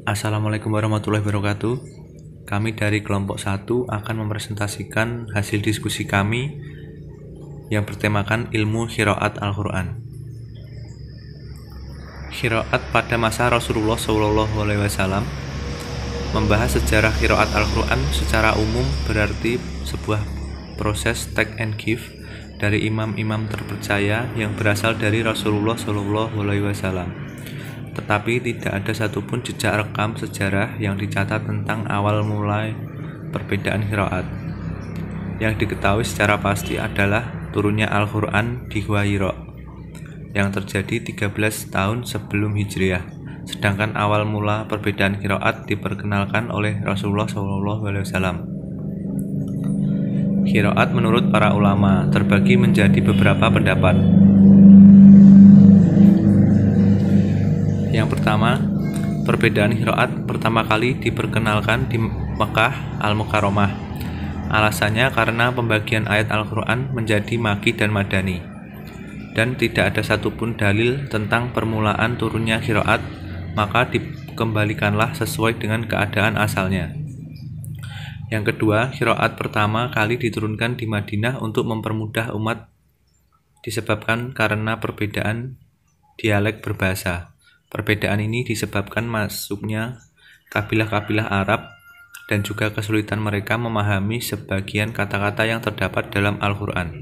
Assalamualaikum warahmatullahi wabarakatuh. Kami dari kelompok 1 akan mempresentasikan hasil diskusi kami yang bertemakan ilmu qiraat Al-Quran. Qiraat pada masa Rasulullah SAW membahas sejarah qiraat Al-Quran secara umum berarti sebuah proses take and give dari imam-imam terpercaya yang berasal dari Rasulullah SAW. Tetapi tidak ada satupun jejak rekam sejarah yang dicatat tentang awal mulai perbedaan qiraat. Yang diketahui secara pasti adalah turunnya Al-Quran di Gua Hira yang terjadi 13 tahun sebelum Hijriah. Sedangkan awal mula perbedaan qiraat diperkenalkan oleh Rasulullah SAW. Qiraat menurut para ulama terbagi menjadi beberapa pendapat. Yang pertama, perbedaan qiraat pertama kali diperkenalkan di Mekah Al-Mukarramah. Alasannya karena pembagian ayat Al-Quran menjadi Makki dan Madani, dan tidak ada satupun dalil tentang permulaan turunnya qiraat, maka dikembalikanlah sesuai dengan keadaan asalnya. Yang kedua, qiraat pertama kali diturunkan di Madinah untuk mempermudah umat disebabkan karena perbedaan dialek berbahasa. Perbedaan ini disebabkan masuknya kabilah-kabilah Arab dan juga kesulitan mereka memahami sebagian kata-kata yang terdapat dalam Al-Quran.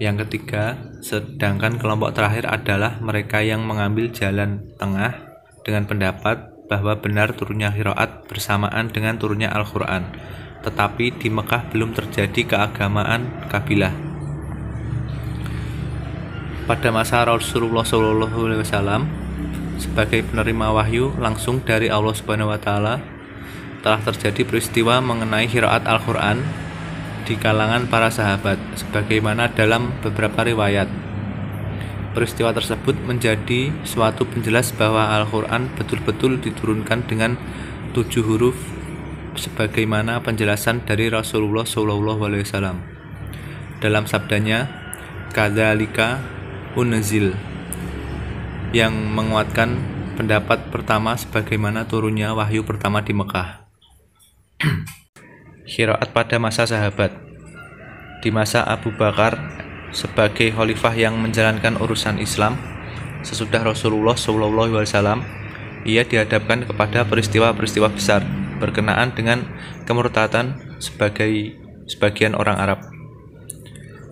Yang ketiga, sedangkan kelompok terakhir adalah mereka yang mengambil jalan tengah dengan pendapat bahwa benar turunnya qiraat bersamaan dengan turunnya Al-Quran, tetapi di Mekah belum terjadi keagamaan kabilah. Pada masa Rasulullah SAW sebagai penerima wahyu langsung dari Allah SWT, telah terjadi peristiwa mengenai qiraat Al-Quran di kalangan para sahabat, sebagaimana dalam beberapa riwayat. Peristiwa tersebut menjadi suatu penjelas bahwa Al-Quran betul-betul diturunkan dengan 7 huruf, sebagaimana penjelasan dari Rasulullah SAW dalam sabdanya, "Kadzalika unzil", yang menguatkan pendapat pertama sebagaimana turunnya wahyu pertama di Mekah. Qiraat pada masa sahabat. Di masa Abu Bakar sebagai khalifah yang menjalankan urusan Islam sesudah Rasulullah SAW, ia dihadapkan kepada peristiwa-peristiwa besar berkenaan dengan kemurtadan sebagian orang Arab.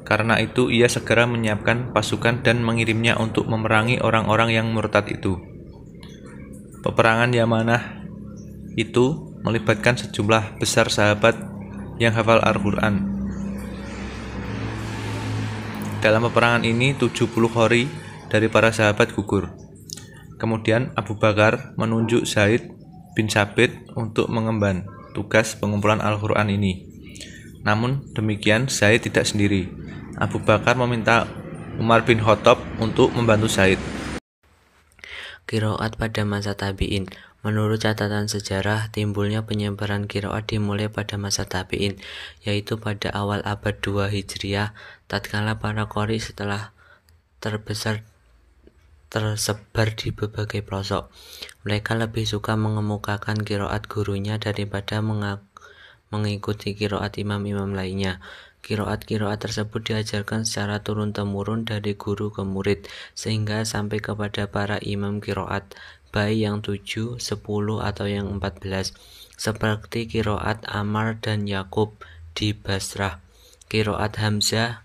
Karena itu ia segera menyiapkan pasukan dan mengirimnya untuk memerangi orang-orang yang murtad itu. Peperangan Yamanah itu melibatkan sejumlah besar sahabat yang hafal Al-Quran. Dalam peperangan ini 70 qori dari para sahabat gugur. Kemudian Abu Bakar menunjuk Zaid bin Sabit untuk mengemban tugas pengumpulan Al-Quran ini. Namun demikian Zaid tidak sendiri. Abu Bakar meminta Umar bin Khattab untuk membantu Zaid. Qiraat pada masa tabi'in. Menurut catatan sejarah, timbulnya penyebaran qiraat dimulai pada masa tabi'in, yaitu pada awal abad 2 Hijriah, tatkala para qori setelah tersebar di berbagai pelosok. Mereka lebih suka mengemukakan qiraat gurunya daripada mengikuti qiraat imam-imam lainnya. Qiraat-qiraat tersebut diajarkan secara turun-temurun dari guru ke murid, sehingga sampai kepada para imam qiraat, baik yang 7, 10, atau yang 14, seperti qiraat Ammar dan Yakub di Basrah, qiraat Hamzah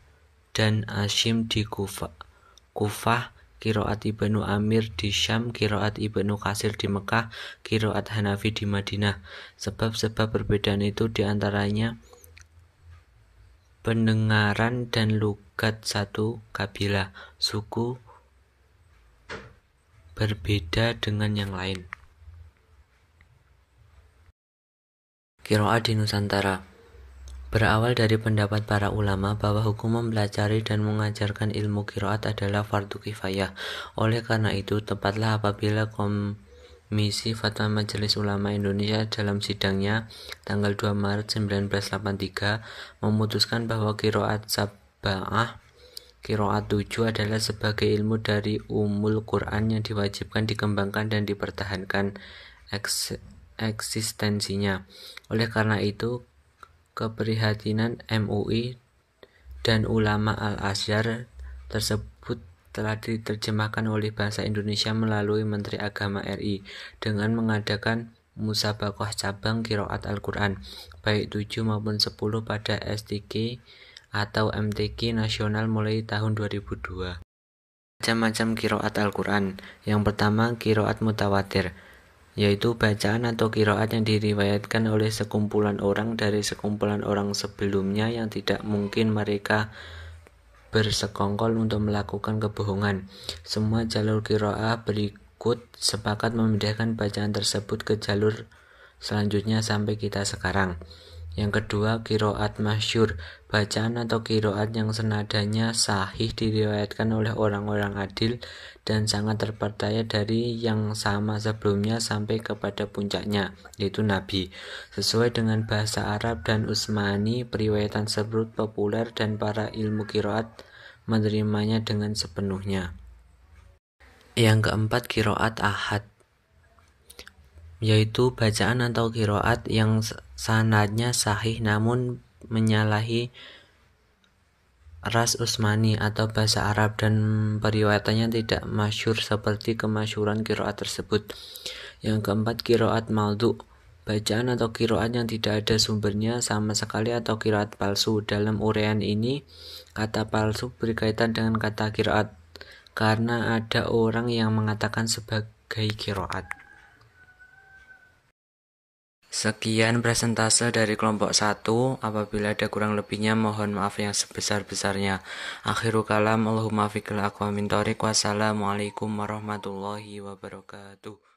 dan Asim di Kufah, qiraat Ibnu Amir di Syam, qiraat Ibnu Katsir di Mekah, qiraat Hanafi di Madinah. Sebab-sebab perbedaan itu diantaranya pendengaran dan lugat satu kabilah suku berbeda dengan yang lain. Qiraat di Nusantara. Berawal dari pendapat para ulama bahwa hukum mempelajari dan mengajarkan ilmu qiraat adalah fardu kifayah. Oleh karena itu, tepatlah apabila Komisi Fatwa Majelis Ulama Indonesia dalam sidangnya tanggal 2 Maret 1983 memutuskan bahwa qiraat sab'ah Qiraat 7 adalah sebagai ilmu dari umul Quran yang diwajibkan dikembangkan dan dipertahankan eksistensinya. Oleh karena itu, keprihatinan MUI dan ulama Al-Azhar tersebut telah diterjemahkan oleh bahasa Indonesia melalui Menteri Agama RI dengan mengadakan musabaqah cabang qiraat Al-Quran baik 7 maupun 10 pada STQ atau MTQ nasional mulai tahun 2002. Macam-macam qiraat Al-Quran. Yang pertama, qiraat mutawatir, yaitu bacaan atau qiraat yang diriwayatkan oleh sekumpulan orang dari sekumpulan orang sebelumnya yang tidak mungkin mereka bersekongkol untuk melakukan kebohongan. Semua jalur qiraat berikut sepakat memindahkan bacaan tersebut ke jalur selanjutnya sampai kita sekarang. Yang kedua, qiraat masyhur, bacaan atau qiraat yang senadanya sahih diriwayatkan oleh orang-orang adil dan sangat terpercaya dari yang sama sebelumnya sampai kepada puncaknya, yaitu Nabi. Sesuai dengan bahasa Arab dan Utsmani, periwayatan tersebut populer dan para ilmu qiraat menerimanya dengan sepenuhnya. Yang keempat, qiraat ahad, yaitu bacaan atau qiraat yang sanadnya sahih namun menyalahi ras Utsmani atau bahasa Arab dan periwayatannya tidak masyhur seperti kemasyhuran qiraat tersebut. Yang keempat, qiraat maldhu, bacaan atau qiraat yang tidak ada sumbernya sama sekali atau qiraat palsu. Dalam uraian ini, kata palsu berkaitan dengan kata qiraat karena ada orang yang mengatakan sebagai qiraat. Sekian presentase dari kelompok 1. Apabila ada kurang lebihnya mohon maaf yang sebesar-besarnya. Akhirul kalam, Allahumma fiqhil aqwa min thoriq. Wassalamualaikum warahmatullahi wabarakatuh.